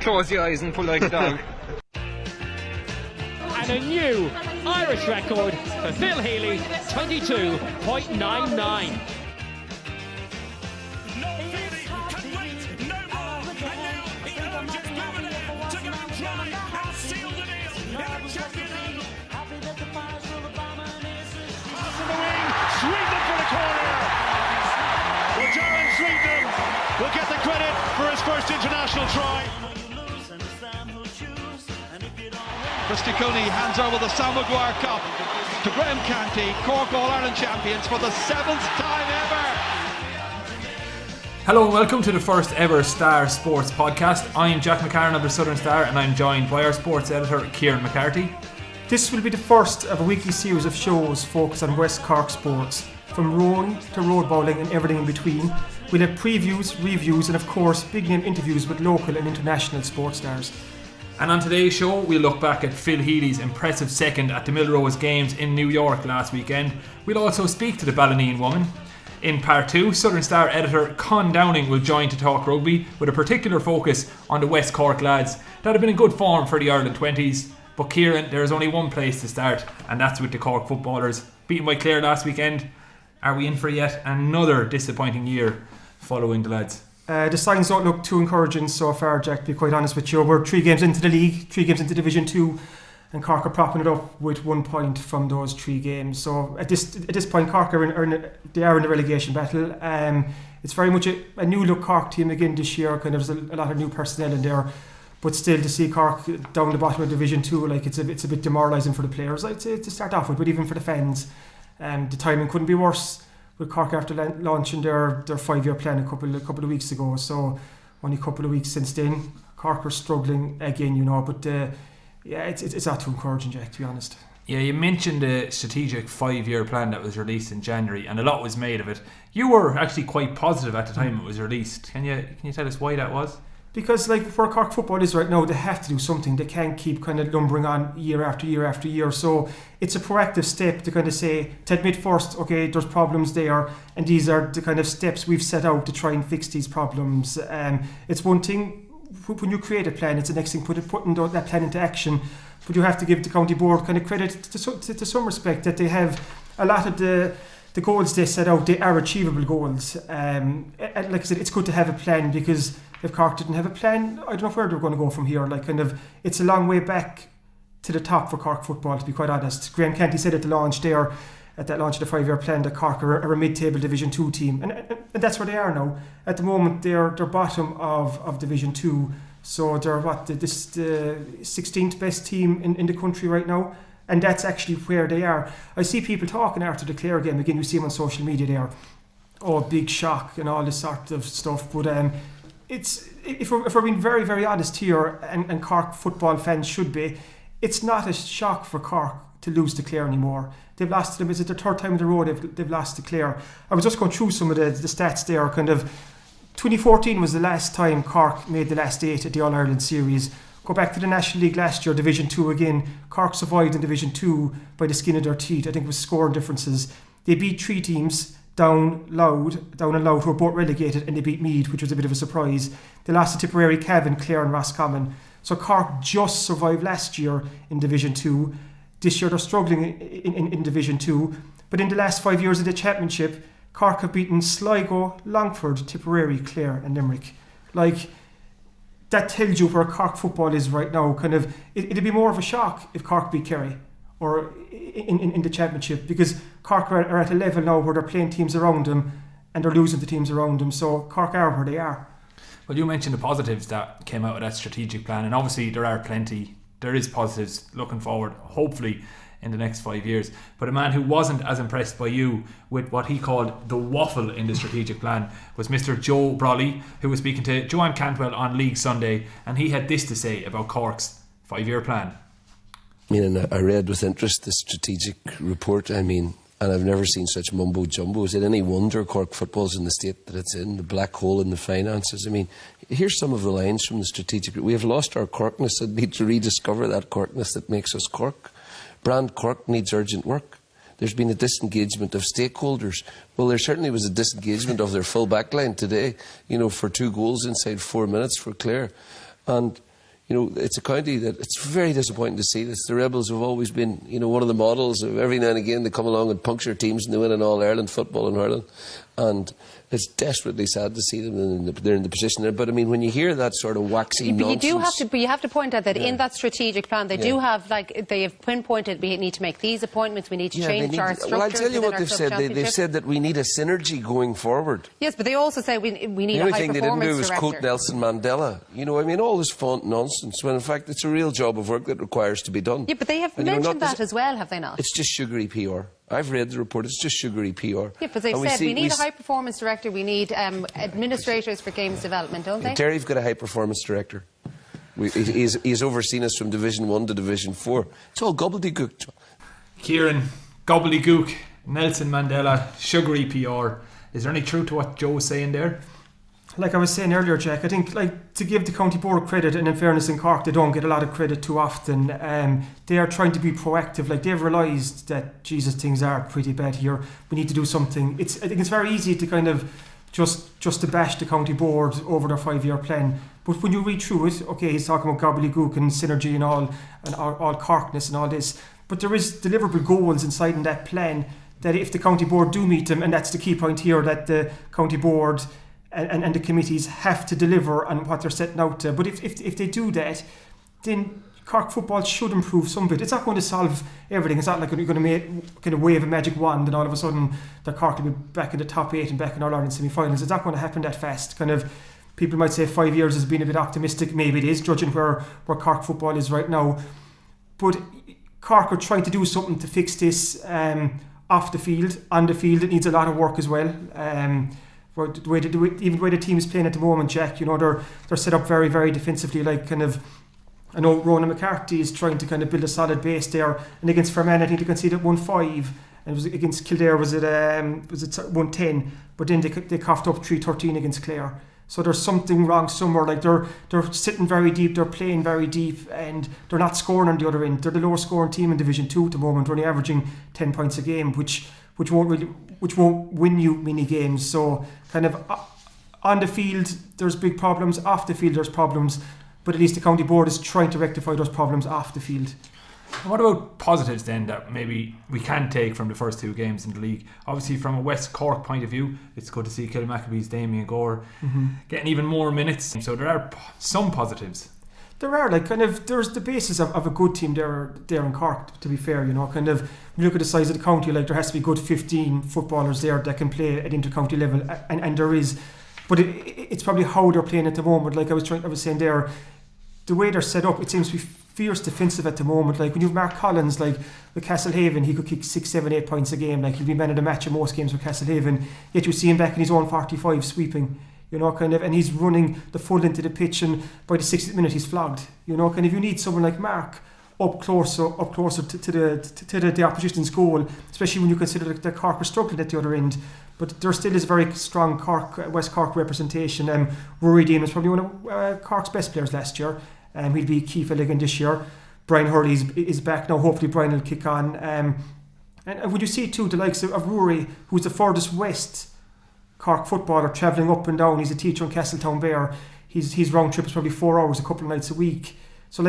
close your eyes and pull like a dog. And a new Irish record for Phil Healy, 22.99. Will get the credit for his first international try. Christy Cooney hands over the Sam Maguire Cup to Graham Canty, Cork All-Ireland champions for the 7th time ever. Hello and welcome to the first ever Star Sports podcast. I'm Jack McCarron of the Southern Star and I'm joined by our sports editor Kieran McCarthy. This will be the first of a weekly series of shows focused on West Cork sports, from rowing to road bowling and everything in between. We'll have previews, reviews and of course big name interviews with local and international sports stars. And on today's show we'll look back at Phil Healy's impressive second at the Milrose Games in New York last weekend. We'll also speak to the Ballineen woman. In part 2, Southern Star editor Con Downing will join to talk rugby with a particular focus on the West Cork lads that have been in good form for the Ireland 20s. But Kieran, there is only one place to start and that's with the Cork footballers. Beaten by Clare last weekend, are we in for yet another disappointing year following the lads? The signs don't look too encouraging so far, Jack, to be quite honest with you. We're 3 games into the league, 3 games into Division 2, and Cork are propping it up with 1 point from those 3 games. So at this point, Cork are in the relegation battle. It's very much a new look Cork team again this year. Kind of there's a lot of new personnel in there, but still to see Cork down the bottom of Division 2, like it's a bit demoralising for the players, I'd say, to start off with, but even for the fans. The timing couldn't be worse with Cork after launching their 5-year plan a couple of weeks ago. So only a couple of weeks since then, Cork are struggling again, you know. But it's not too encouraging, Jack, to be honest. Yeah, you mentioned the strategic 5-year plan that was released in January, and a lot was made of it. You were actually quite positive at the time it was released. Can you tell us why that was? Because like where Cork football is right now, they have to do something. They can't keep kind of lumbering on year after year after year. So it's a proactive step to kind of say, to admit first, okay, there's problems there, and these are the kind of steps we've set out to try and fix these problems. It's one thing when you create a plan, it's the next thing putting that plan into action. But you have to give the county board kind of credit to some respect that they have a lot of the goals they set out. They are achievable goals. And like I said, it's good to have a plan, because if Cork didn't have a plan, I don't know where they're going to go from here. Like kind of, it's a long way back to the top for Cork football, to be quite honest. Graham Canty said at the launch of the 5-year plan, that Cork are a mid-table Division 2 team, and that's where they are now. At the moment, they're bottom of Division 2, so they're the 16th best team in the country right now, and that's actually where they are. I see people talking after the Clare game, again, you see them on social media there, oh, big shock and all this sort of stuff, but it's, if we're being very, very honest here, and Cork football fans should be, it's not a shock for Cork to lose to Clare anymore. They've lost to them. Is it the 3rd time in a row they've lost to Clare? I was just going through some of the stats there. Kind of 2014 was the last time Cork made the last 8 at the All-Ireland series. Go back to the National League last year, Division 2 again. Cork survived in Division 2 by the skin of their teeth. I think it was scoring differences. They beat 3 teams, down and Loud, who were both relegated, and they beat Meath, which was a bit of a surprise. They lost to Tipperary, Cavan, Clare and Roscommon. So Cork just survived last year in Division 2. This year they're struggling in Division 2. But in the last 5 years of the championship, Cork have beaten Sligo, Longford, Tipperary, Clare and Limerick. Like, that tells you where Cork football is right now. Kind of, it'd be more of a shock if Cork beat Kerry or in the championship, because Cork are at a level now where they're playing teams around them and they're losing the teams around them. So Cork are where they are. Well, you mentioned the positives that came out of that strategic plan, and obviously there are plenty. There is positives looking forward, hopefully, in the next 5 years. But a man who wasn't as impressed by you with what he called the waffle in the strategic plan was Mr. Joe Brolly, who was speaking to Joanne Cantwell on League Sunday, and he had this to say about Cork's 5-year plan. I read with interest the strategic report. And I've never seen such mumbo jumbo. Is it any wonder Cork football's in the state that it's in, the black hole in the finances? Here's some of the lines from the strategic. We have lost our Corkness and need to rediscover that Corkness that makes us Cork. Brand Cork needs urgent work. There's been a disengagement of stakeholders. Well, there certainly was a disengagement of their full back line today, for 2 goals inside 4 minutes for Clare. And it's a county that it's very disappointing to see this. The Rebels have always been, one of the models of every now and again they come along and puncture teams and they win an All-Ireland football in Ireland. And it's desperately sad to see them they're in the position there. But I mean, when you hear that sort of waxy nonsense, you have to point out that in that strategic plan they do have, they have pinpointed, we need to make these appointments, we need to change our structure. Well, I'll tell you what they've said. They've said that we need a synergy going forward. Yes, but they also say we need a high performance director. The only thing they didn't do was quote Nelson Mandela. All this font nonsense, when in fact it's a real job of work that requires to be done. Yeah, but they have mentioned that as well, have they not? It's just sugary PR. I've read the report, it's just sugary PR. Yeah, but they've said we need a high-performance director, we need administrators for games development, don't they? Terry've got a high-performance director. He's overseen us from Division 1 to Division 4. It's all gobbledygook. Kieran, gobbledygook, Nelson Mandela, sugary PR. Is there any truth to what Joe was saying there? Like I was saying earlier, Jack, I think to give the county board credit, and in fairness in Cork they don't get a lot of credit too often. They are trying to be proactive. They've realised that things are pretty bad here. We need to do something. I think it's very easy to kind of just to bash the county board over their 5-year plan. But when you read through it, okay, he's talking about gobbledygook and synergy and all Corkness and all this. But there is deliverable goals inside in that plan that if the county board do meet them, and that's the key point here, that the county board and the committees have to deliver on what they're setting out to. But if they do that, then Cork football should improve some bit. It's not going to solve everything. It's not like you're going to wave a magic wand and all of a sudden the Cork will be back in the top 8 and back in All-Ireland semi-finals. It's not going to happen that fast. People might say 5 years has been a bit optimistic. Maybe it is, judging where Cork football is right now. But Cork are trying to do something to fix this off the field. On the field, it needs a lot of work as well. The way the team is playing at the moment, Jack, they're set up very, very defensively. I know Ronan McCarthy is trying to kind of build a solid base there. And against Fermanagh, I think they conceded 1-5, and it was against Kildare was it 1-10. But then they coughed up 3-13 against Clare. So there's something wrong somewhere. They're sitting very deep, they're playing very deep, and they're not scoring on the other end. They're the lowest scoring team in Division 2 at the moment, only averaging 10 points a game, which won't win you many games. So on the field there's big problems, off the field there's problems, but at least the county board is trying to rectify those problems off the field. And what about positives then that maybe we can take from the first 2 games in the league? Obviously from a West Cork point of view, it's good to see Kilmacabey's Damien Gore getting even more minutes, so there are some positives. There are, there's the basis of a good team there in Cork, to be fair, when you look at the size of the county, there has to be good 15 footballers there that can play at inter-county level, and there is, but it's probably how they're playing at the moment. I was saying there, the way they're set up, it seems to be fierce defensive at the moment. When you have Mark Collins, with Castlehaven, he could kick 6, 7, 8 points a game, he'll be man of the match in most games with Castlehaven, yet you see him back in his own 45 sweeping. And he's running the full into the pitch, and by the 60th minute he's flogged. You need someone like Mark up closer to the opposition's goal, especially when you consider that Cork are struggling at the other end. But there still is a very strong West Cork representation. Rory Dean was probably one of Cork's best players last year. He'll be key for again this year. Brian Healy is back now. Hopefully Brian will kick on. And would you see too the likes of Rory, who's the furthest west Cork footballer, travelling up and down. He's a teacher in Castletown Bear. His round trip is probably 4 hours a couple of nights a week. So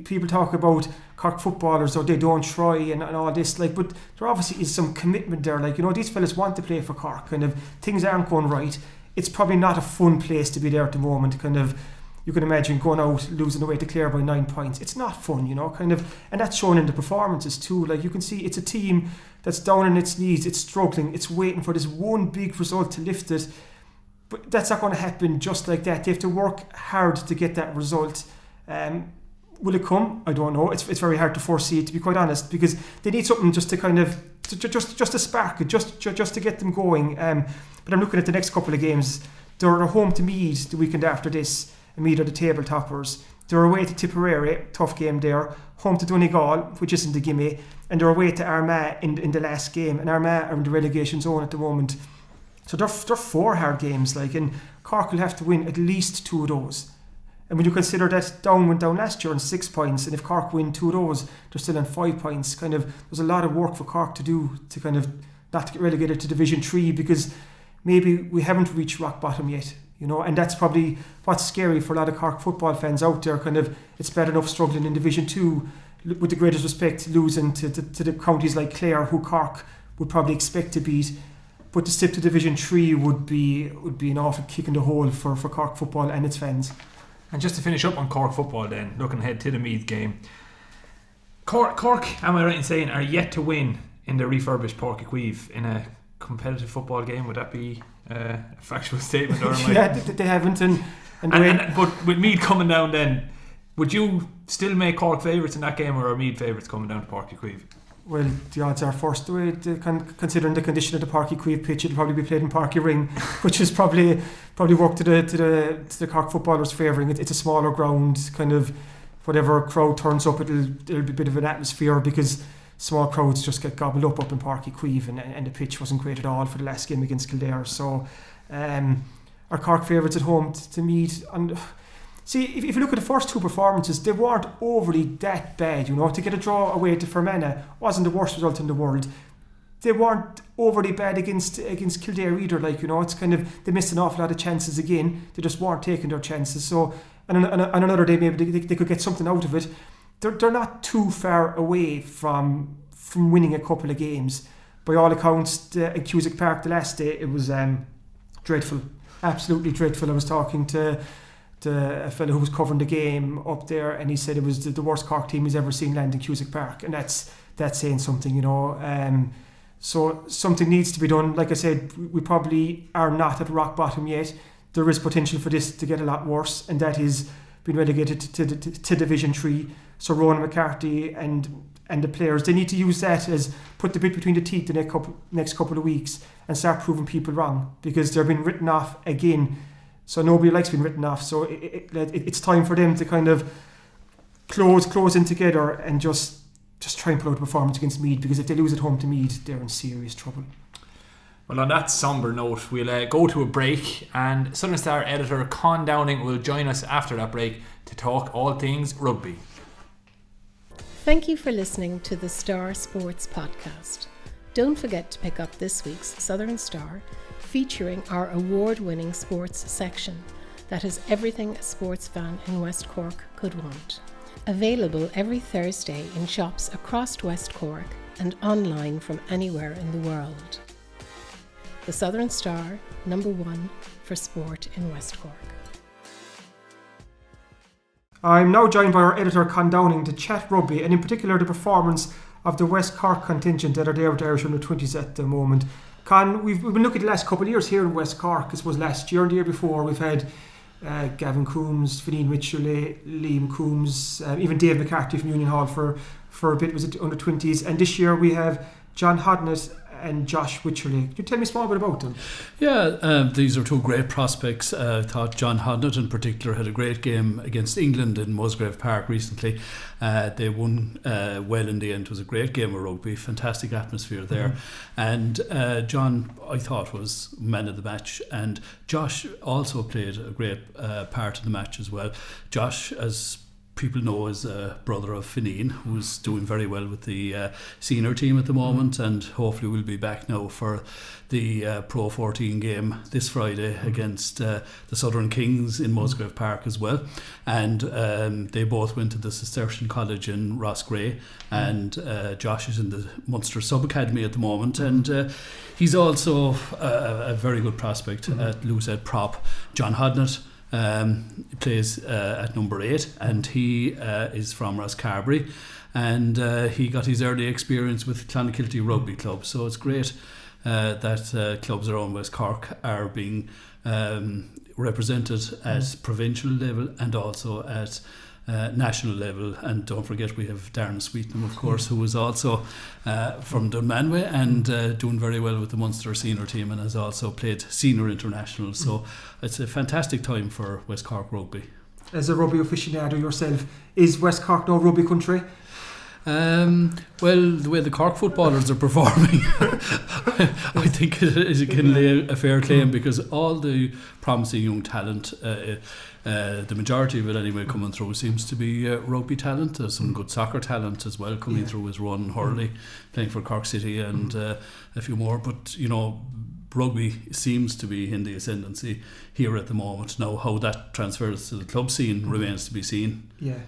people talk about Cork footballers, they don't try and all this, but there obviously is some commitment there. These fellas want to play for Cork. Things aren't going right. It's probably not a fun place to be there at the moment. You can imagine going out losing away to Clare by 9 points. It's not fun, and that's shown in the performances too. You can see it's a team that's down on its knees, it's struggling, it's waiting for this one big result to lift it. But that's not going to happen just like that. They have to work hard to get that result. Will it come? I don't know. It's very hard to foresee, to be quite honest, because they need something just to just to spark it, just to get them going. But I'm looking at the next couple of games. They're home to Meath the weekend after this. Meath are the table toppers. They're away to Tipperary, tough game there. Home to Donegal, which isn't a gimme, and they're away to Armagh in the last game. And Armagh are in the relegation zone at the moment. So they're 4 hard games, and Cork will have to win at least 2 of those. And when you consider that Down went down last year on 6 points, and if Cork win 2 of those, they're still on 5 points. There's a lot of work for Cork to do to not to get relegated to Division 3, because maybe we haven't reached rock bottom yet. and that's probably what's scary for a lot of Cork football fans out there. Kind of, it's bad enough struggling in Division 2, with the greatest respect, losing to the counties like Clare, who Cork would probably expect to beat. But to step to Division 3 would be an awful kick in the hole for Cork football and its fans. And just to finish up on Cork football then, looking ahead to the Meath game. Cork, am I right in saying, are yet to win in the refurbished Páirc Uí Chaoimh in a competitive football game? Would that be a factual statement? Or yeah, they haven't. But with Meath coming down then, would you still make Cork favourites in that game, or are Meath favourites coming down to Páirc Uí Chaoimh? Well, the odds are first, considering the condition of the Páirc Uí Chaoimh pitch, it'll probably be played in Páirc Uí Ring, which is probably worked to the Cork footballers' favouring. It's a smaller ground, kind of whatever crowd turns up, it'll be a bit of an atmosphere, because small crowds just get gobbled up in Páirc Uí Chaoimh, and the pitch wasn't great at all for the last game against Kildare. So, our Cork favourites at home to Meath. And see, if you look at the first two performances, they weren't overly that bad. To get a draw away to Fermanagh wasn't the worst result in the world. They weren't overly bad against Kildare either. It's kind of, they missed an awful lot of chances again. They just weren't taking their chances. So, and another day maybe they could get something out of it. They're not too far away from winning a couple of games. By all accounts, at Cusack Park the last day, it was dreadful, absolutely dreadful. I was talking to a fellow who was covering the game up there, and he said it was the worst Cork team he's ever seen land in Cusack Park, and that's saying something, So something needs to be done. Like I said, we probably are not at rock bottom yet. There is potential for this to get a lot worse, and that is being relegated to Division 3. So Ronan McCarthy and the players, they need to use that as put the bit between the teeth the next couple of weeks and start proving people wrong, because they're being written off again. So nobody likes being written off. So it's time for them to kind of close in together and just try and pull out a performance against Meath, because if they lose at home to Meath, they're in serious trouble. Well, on that sombre note, we'll go to a break, and Southern Star editor Con Downing will join us after that break to talk all things rugby. Thank you for listening to the Star Sports Podcast. Don't forget to pick up this week's Southern Star, featuring our award-winning sports section that has everything a sports fan in West Cork could want. Available every Thursday in shops across West Cork and online from anywhere in the world. The Southern Star, #1 for sport in West Cork. I'm now joined by our editor Con Downing to chat rugby, and in particular the performance of the West Cork contingent that are there with the Irish under-20s at the moment. Con, we've been looking at the last couple of years here in West Cork. I suppose last year and the year before we've had Gavin Coombs, Fineen Mitchell, Liam Coombs, even Dave McCarthy from Union Hall for a bit, was it under-20s, and this year we have John Hodnett and Josh Wycherley. Can you tell me a small bit about them? Yeah, these are two great prospects. I thought John Hodnett in particular had a great game against England in Musgrave Park recently. They won well in the end. It was a great game of rugby, fantastic atmosphere there. And John, I thought, was man of the match. And Josh also played a great part in the match as well. Josh, as people know, is a brother of Fineen, who's doing very well with the senior team at the moment, and hopefully will be back now for the Pro 14 game this Friday against the Southern Kings in Musgrave Park as well. And they both went to the Cistercian College in Rossgrey, and Josh is in the Munster Sub-Academy at the moment, and he's also a very good prospect at Loosehead Prop. John Hodnett plays at number 8, and he is from Rosscarbery, and he got his early experience with Clonakilty Rugby Club. So it's great that clubs around West Cork are being represented at provincial level and also at national level. And don't forget, we have Darren Sweetnam, of course, who is also from Dunmanway and doing very well with the Munster senior team, and has also played senior international. So it's a fantastic time for West Cork rugby. As a rugby aficionado yourself, is West Cork no rugby country? Well, the way the Cork footballers are performing, I think it can lay a fair claim, because all the promising young talent, the majority of it anyway coming through, seems to be rugby talent. There's some good soccer talent as well coming through, as Ron Hurley playing for Cork City, and a few more. But rugby seems to be in the ascendancy here at the moment. Now, how that transfers to the club scene remains to be seen. Yeah.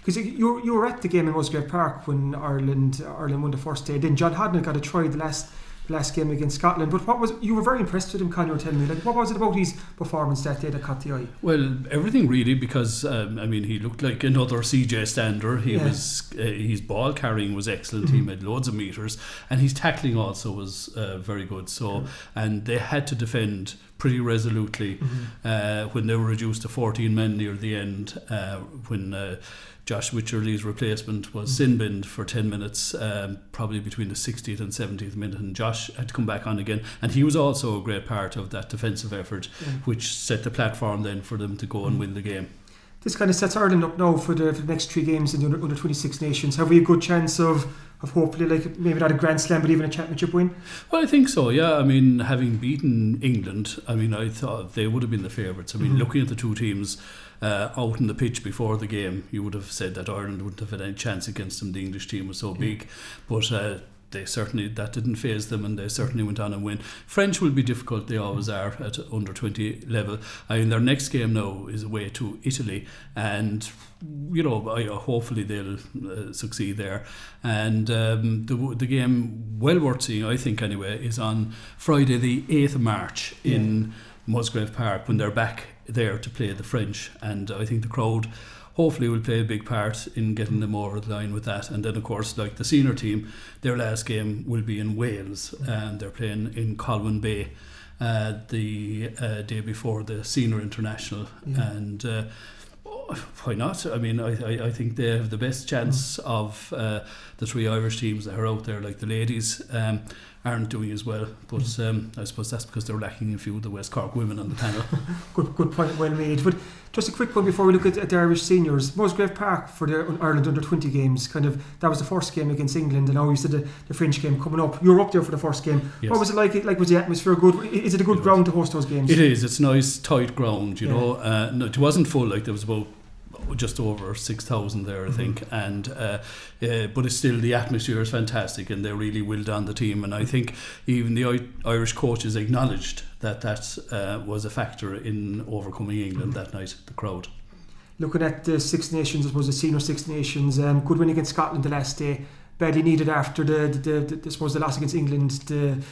Because you were at the game in Musgrave Park when Ireland won the first day. Then John Hodnett got a try the last game against Scotland. But you were very impressed with him, Con, you were telling me. Like, what was it about his performance that day that caught the eye? Well, everything really, because he looked like another CJ Stander. His ball carrying was excellent. He made loads of meters, and his tackling also was very good. So, and they had to defend pretty resolutely when they were reduced to 14 men near the end. When Josh Wycherley's replacement was sin-binned for 10 minutes, probably between the 60th and 70th minute, and Josh had to come back on again, and he was also a great part of that defensive effort, which set the platform then for them to go and win the game. This kind of sets Ireland up now for the next 3 games in the under 26 nations. Have we a good chance of hopefully, like, maybe not a Grand Slam but even a championship win? Well, I think so, yeah. I mean, having beaten England, I thought they would have been the favourites. Looking at the two teams out on the pitch before the game, you would have said that Ireland wouldn't have had any chance against them. The English team was so big, but that didn't faze them, and they certainly went on and win. French will be difficult, they always are at under 20 level. Their next game now is away to Italy, and hopefully they'll succeed there. And the game, well worth seeing, I think anyway, is on Friday the 8th of March in Musgrave Park, when they're back there to play the French, and I think the crowd hopefully will play a big part in getting them over the line with that. And then, of course, like the senior team, their last game will be in Wales, and they're playing in Colwyn Bay the day before the senior international. And why not? I think they have the best chance of the 3 Irish teams that are out there. Like the ladies aren't doing as well, but I suppose that's because they're lacking a few of the West Cork women on the panel. Good point, well made. But just a quick one before we look at the Irish seniors. Musgrave Park for the Ireland under 20 games, that was the first game against England, and now you said the French game coming up. You were up there for the first game. Yes. What was it like? Was the atmosphere good? Is it a good ground to host those games? It is. It's nice, tight ground, you know. No, it wasn't full, like there was about just over 6,000 there, I think, and but it's still, the atmosphere is fantastic, and they really willed on the team, and I think even the Irish coaches acknowledged that was a factor in overcoming England that night, the crowd. Looking at the Six Nations, I suppose the senior Six Nations, good win against Scotland the last day, badly needed after the loss against England the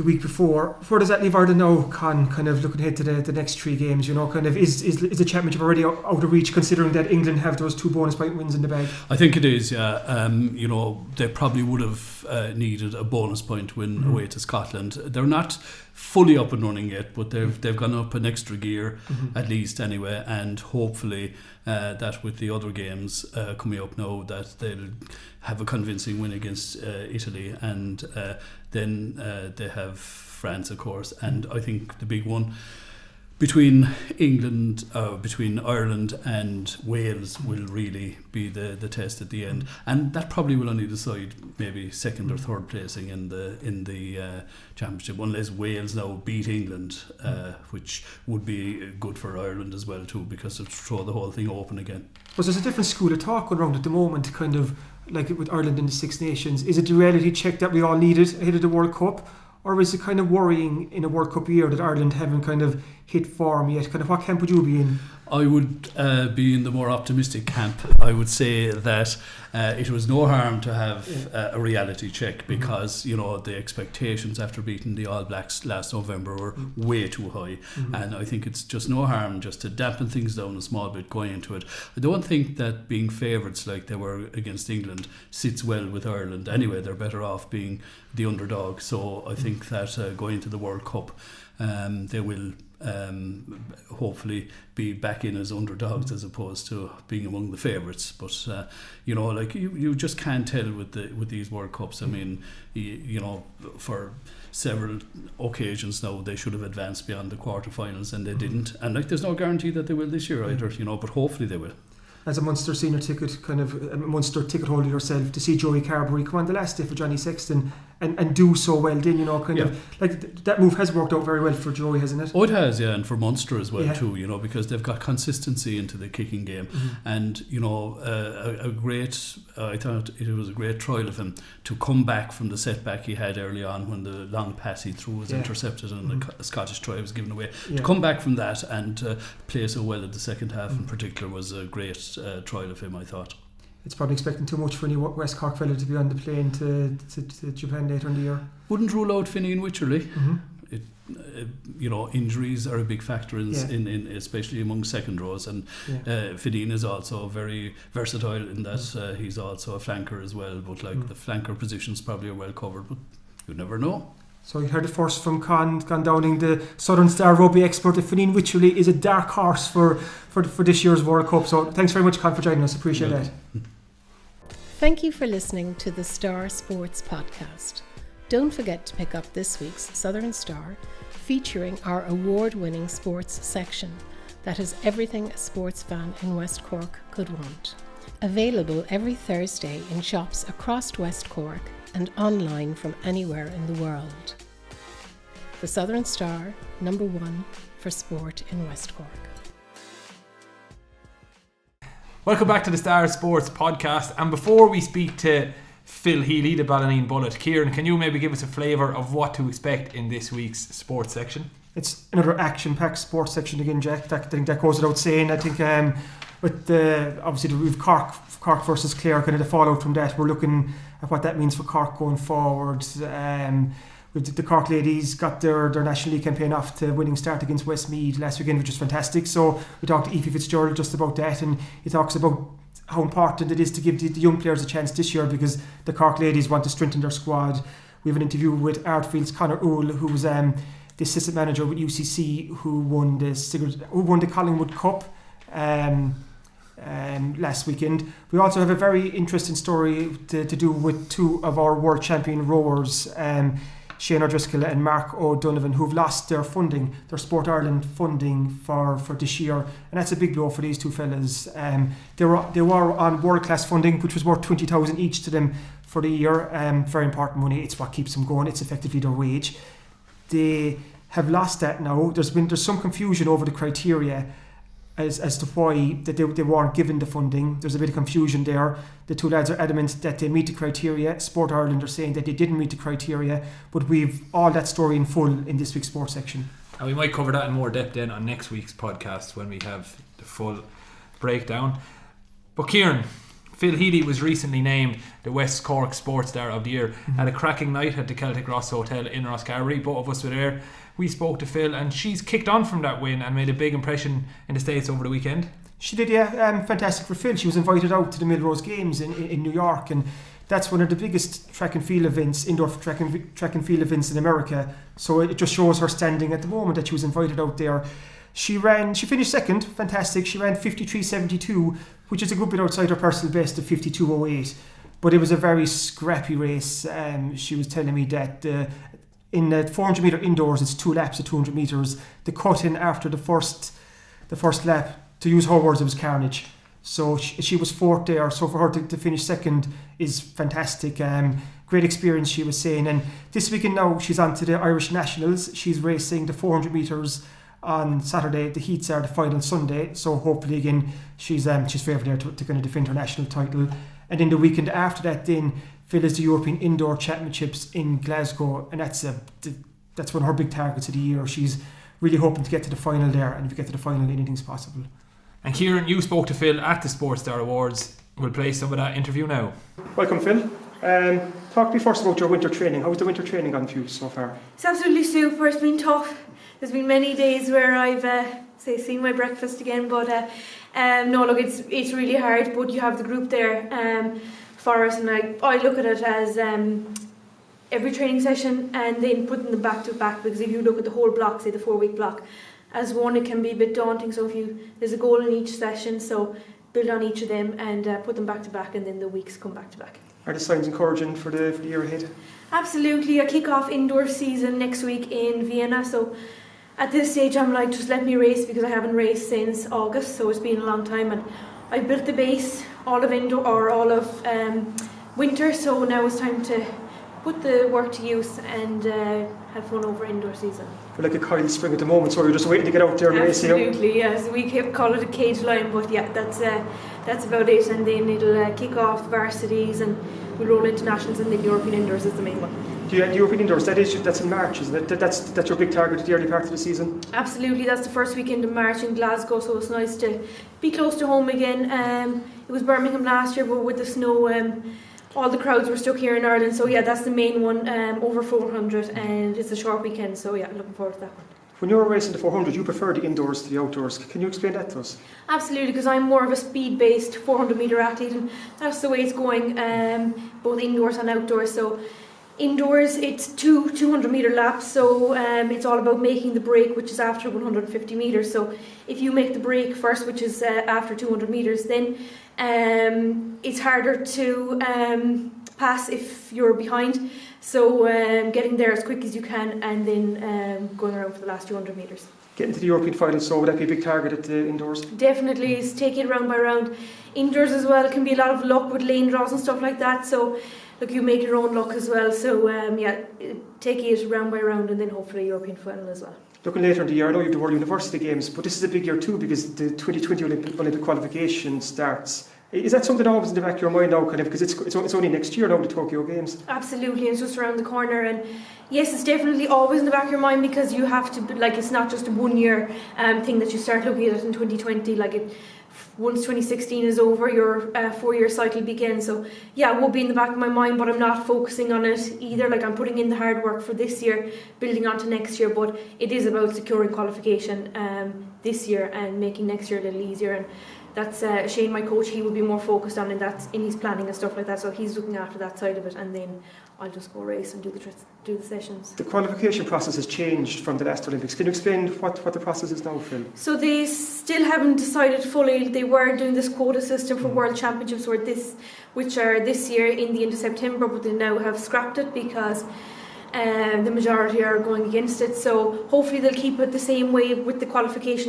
week before. Where does that leave Ireland now, Con, kind of looking ahead to the next 3 games? Is the championship already out of reach, considering that England have those 2 bonus point wins in the bag? I think it is, yeah. They probably would have needed a bonus point win away to Scotland. They're not fully up and running yet, but they've gone up an extra gear at least anyway, and hopefully that with the other games coming up now, that they'll have a convincing win against Italy, and then they have France, of course, and I think the big one between Ireland and Wales will really be the test at the end, and that probably will only decide maybe second or third placing in the championship, unless Wales now beat England, which would be good for Ireland as well too, because it'll throw the whole thing open again. Well, there's a different school of talk going around at the moment, kind of like with Ireland in the Six Nations. Is it the reality check that we all needed ahead of the World Cup? Or is it kind of worrying in a World Cup year that Ireland haven't kind of hit form yet? Kind of what camp would you be in? I would be in the more optimistic camp. I would say that it was no harm to have a reality check, because the expectations after beating the All Blacks last November were way too high, and I think it's just no harm just to dampen things down a small bit going into it. I don't think that being favourites like they were against England sits well with Ireland anyway. They're better off being the underdog, so I think that going into the World Cup they will hopefully be back in as underdogs as opposed to being among the favourites. But you just can't tell with these World Cups. I mean, for several occasions now they should have advanced beyond the quarterfinals, and they didn't. And there's no guarantee that they will this year either. But hopefully they will. as a Munster senior ticket, kind of a Munster ticket holder yourself, to see Joey Carberry come on the last day for Johnny Sexton and do so well then, kind of like that move has worked out very well for Joey, hasn't it? Oh, it has, yeah, and for Munster as well too, because they've got consistency into the kicking game. And I thought it was a great trial of him to come back from the setback he had early on when the long pass he threw was intercepted and the Scottish try was given away. To come back from that and play so well in the second half in particular was a great trial of him, I thought. It's probably expecting too much for any West Cork fellow to be on the plane to Japan later in the year. Wouldn't rule out Finney and Wycherley. Injuries are a big factor in especially among second rows, and Fideen is also very versatile in that he's also a flanker as well, but the flanker positions probably are well covered, but you never know. So you heard it first from Con Downing, the Southern Star rugby expert. Fineen Wycherley is a dark horse for this year's World Cup. So thanks very much, Con, for joining us. Appreciate that. Thank you for listening to the Star Sports Podcast. Don't forget to pick up this week's Southern Star, featuring our award-winning sports section that has everything a sports fan in West Cork could want. Available every Thursday in shops across West Cork and online from anywhere in the world. The Southern Star, #1 for sport in West Cork. Welcome back to the Star Sports Podcast. And before we speak to Phil Healy, the Ballineen Bullet, Kieran, can you maybe give us a flavour of what to expect in this week's sports section? It's another action-packed sports section again, Jack. I think that goes without saying. I think with obviously we've Cork versus Clare, kind of the fallout from that. We're looking at what that means for Cork going forward. The Cork ladies got their National League campaign off to a winning start against Westmeath last weekend, which was fantastic. So we talked to Aoife Fitzgerald just about that, and he talks about how important it is to give the young players a chance this year, because the Cork ladies want to strengthen their squad. We have an interview with Artfield's Conor Owl, who was the assistant manager with UCC, who won the Collingwood Cup last weekend. We also have a very interesting story to do with two of our world champion rowers, Shane O'Driscoll and Mark O'Donovan, who've lost their funding, their Sport Ireland funding for this year, and that's a big blow for these two fellas. They were on world class funding, which was worth 20,000 each to them for the year. Very important money. It's what keeps them going. It's effectively their wage. They have lost that now. There's some confusion over the criteria as to why that they weren't given the funding. There's a bit of confusion there. The two lads are adamant that they meet the criteria. Sport Ireland are saying that they didn't meet the criteria, but we've all that story in full in this week's sports section. And we might cover that in more depth then on next week's podcast when we have the full breakdown. But Kieran, Phil Healy was recently named the West Cork Sports Star of the Year. Had a cracking night at the Celtic Ross Hotel in Rosscarbery. Both of us were there. We spoke to Phil, and she's kicked on from that win and made a big impression in the States over the weekend. She did, yeah. Fantastic for Phil. She was invited out to the Millrose Games in New York, and that's one of the biggest track and field events, indoor track and field events in America. So it just shows her standing at the moment that she was invited out there. She finished second, fantastic. She ran 53.72, which is a good bit outside her personal best of 52.08. But it was a very scrappy race. She was telling me that in the 400 metre indoors, it's 2 laps of 200 metres. The cut in after the first lap, to use her words, it was carnage. So she was fourth there. So for her to finish second is fantastic. Great experience, she was saying. And this weekend now, she's on to the Irish Nationals. She's racing the 400 metres on Saturday. The heats are the final Sunday. So hopefully again, she's favoured there to kind of defend her national title. And then the weekend after that, then Phil is the European Indoor Championships in Glasgow, and that's one of her big targets of the year. She's really hoping to get to the final there, and if you get to the final, anything's possible. And Kieran, you spoke to Phil at the Sports Star Awards. We'll play some of that interview now. Welcome, Phil. Talk to me first about your winter training. How's the winter training gone for you so far? It's absolutely super. It's been tough. There's been many days where I've seen my breakfast again, but no, look, it's really hard. But you have the group there for us, and I look at it as every training session and then putting them back to back, because if you look at the whole block, say the 4-week block, as one, it can be a bit daunting. So there's a goal in each session, so build on each of them and put them back to back, and then the weeks come back to back. Are the signs encouraging for the year ahead? Absolutely. I kick off indoor season next week in Vienna, so at this stage I'm like, just let me race, because I haven't raced since August, so it's been a long time, and I built the base all of winter, so now it's time to put the work to use and have fun over indoor season. You're like a coiled spring at the moment, so you're just waiting to get out there and race. Absolutely, yes. We call it a cage line, but yeah, that's about it. And then it'll kick off the varsities, and we'll roll into nationals, and then European indoors is the main one. The European indoors, that's in March, isn't it? That's your big target at the early part of the season? Absolutely, that's the first weekend in March in Glasgow, so it's nice to be close to home again. It was Birmingham last year, but with the snow, all the crowds were stuck here in Ireland, so yeah, that's the main one, over 400, and it's a short weekend, so yeah, looking forward to that one. When you're racing the 400, you prefer the indoors to the outdoors. Can you explain that to us? Absolutely, because I'm more of a speed-based 400-metre athlete, and that's the way it's going, both indoors and outdoors. So indoors, it's 200-metre laps, so it's all about making the break, which is after 150 metres. So if you make the break first, which is after 200 metres, then it's harder to pass if you're behind. So getting there as quick as you can, and then going around for the last 200 metres. Getting to the European final, so would that be a big target at the indoors? Definitely, it's taking it round by round. Indoors as well can be a lot of luck with lane draws and stuff like that. So look, you make your own luck as well. So taking it round by round, and then hopefully European final as well. Looking later in the year, I know you have the World University Games, but this is a big year too, because the 2020 Olympic qualification starts. Is that something always in the back of your mind now, kind of, because it's only next year now, the Tokyo Games? Absolutely, it's just around the corner, and yes, it's definitely always in the back of your mind, because you have to, like, it's not just a 1 year thing that you start looking at it in 2020, once 2016 is over, your 4-year cycle begins. So yeah, it will be in the back of my mind, but I'm not focusing on it either. Like, I'm putting in the hard work for this year, building on to next year, but it is about securing qualification this year and making next year a little easier. And that's Shane, my coach, he will be more focused on in his planning and stuff like that, so he's looking after that side of it, and then I'll just go race and do the sessions. The qualification process has changed from the last Olympics. Can you explain what the process is now, Phil? So they still haven't decided fully. They were doing this quota system for World Championships, which are this year in the end of September, but they now have scrapped it because the majority are going against it. So hopefully they'll keep it the same way with the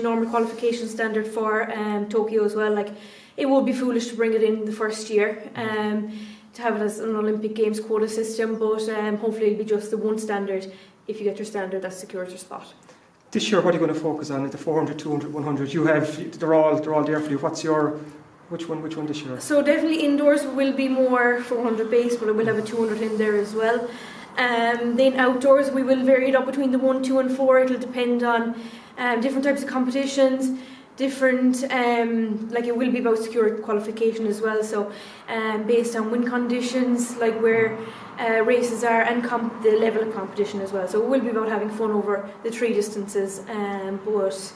normal qualification standard for Tokyo as well. Like, it would be foolish to bring it in the first year to have it as an Olympic Games quota system, but hopefully it'll be just the one standard. If you get your standard, that secures your spot. This year, what are you going to focus on? At the 400, 200, 100, they're all there for you. Which one this year? So definitely indoors will be more 400 base, but I will have a 200 in there as well. Then outdoors we will vary it up between the 1, 2 and 4. It'll depend on different types of competitions, different it will be about secure qualification as well, so based on wind conditions, like where races are, and the level of competition as well. So it will be about having fun over the 3 distances, but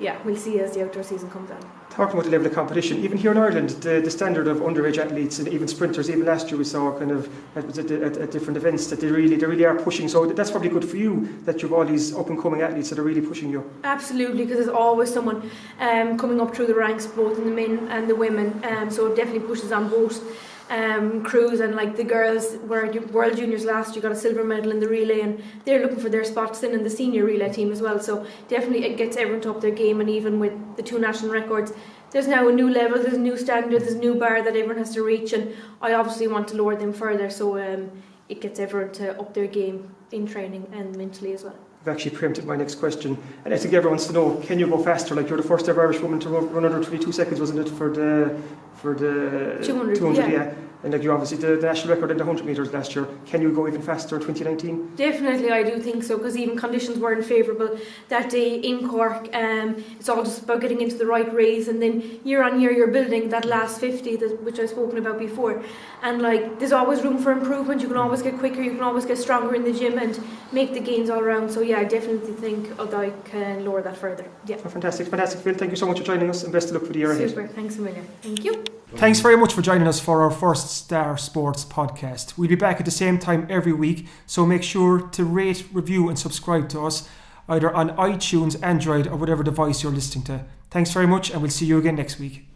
yeah, we'll see as the outdoor season comes on. Talking about the level of competition, even here in Ireland, the standard of underage athletes and even sprinters, even last year we saw kind of at different events that they really are pushing. So that's probably good for you, that you've all these up and coming athletes that are really pushing you. Absolutely, because there's always someone coming up through the ranks, both in the men and the women. So it definitely pushes on both crews, and like the girls were World Juniors last year, got a silver medal in the relay, and they're looking for their spots in the senior relay team as well. So definitely it gets everyone to up their game, and even with the 2 national records, there's now a new level, there's a new standard, there's a new bar that everyone has to reach, and I obviously want to lower them further, so it gets everyone to up their game in training and mentally as well. You've actually preempted my next question, and I think everyone wants to know, can you go faster? Like, you're the first ever Irish woman to run under 22 seconds, wasn't it, for the 200, yeah. And like, you're obviously the national record in the 100 metres last year. Can you go even faster in 2019? Definitely, I do think so, because even conditions weren't favourable that day in Cork. It's all just about getting into the right race, and then year on year you're building that last 50, which I've spoken about before. And like, there's always room for improvement. You can always get quicker, you can always get stronger in the gym and make the gains all around. So yeah, I definitely think that I can lower that further. Yeah. Oh, fantastic, Phil. Thank you so much for joining us, and best of luck for the year ahead. Super, thanks a million. Thank you. Thanks very much for joining us for our first Star Sports podcast. We'll be back at the same time every week, so make sure to rate, review and subscribe to us either on iTunes, Android or whatever device you're listening to. Thanks very much, and we'll see you again next week.